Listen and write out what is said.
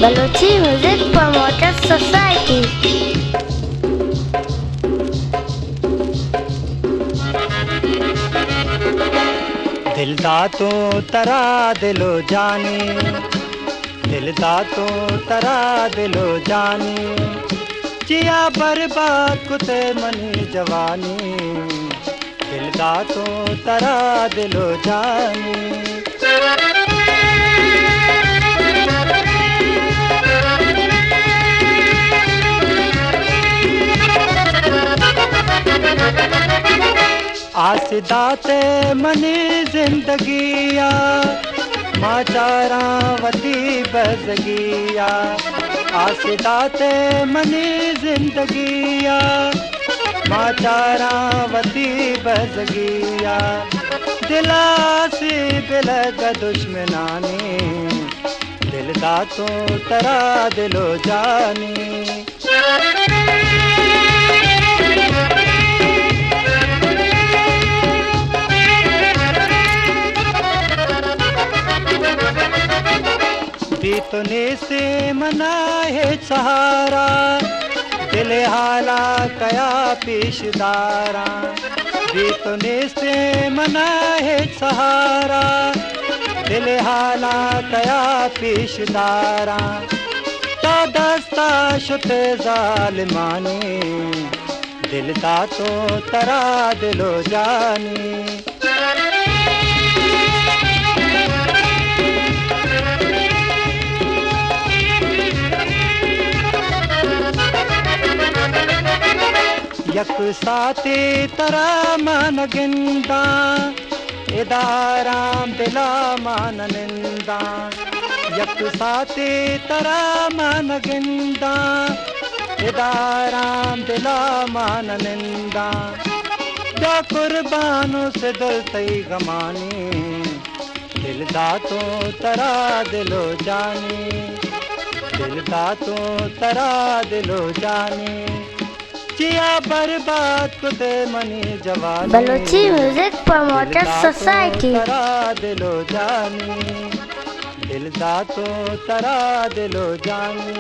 Balochi music promoter society. दिल दा तू तरा दिलो जानी, दिल दा तू तरा दिलो जानी, जिया बर्बाद कुते मनी जवानी, दिल दा तू तरा दिलो जानी। आसिदाते मनी जिंदगिया माचारा वती बज़गिया, आसिदाते मनी जिंदगिया माचारा वती बज़गिया, दिलासी बिलग दुश्मनानी, दिल दा तू तरा दिलो जानी। बीतने से मना है सहारा, दिल हाला कया पेशदारा, बीतने से मना है सहारा, दिल हाला कया पेशदारा, ता दस्ता शुत जालिमानी, दिल दा तो तरा दिलो जानी। यक साते तरा मन गिंदा, इदाराम दिला मान निंदा, यक साते तरा मन गिंदा, इदाराम दिला मान निंदा, जा कुर्बानों से दिल तई गमानी, दिल दा तो तरा दिलो जानी, दिल दा तो तरा दिलो जानी, जिया बर्बाद कुते मनी जवानी, बलोची म्यूजिक प्रमोटर सोसाइटी। तरा दिलो जानी, दिल दा तो तरा दिलो जानी।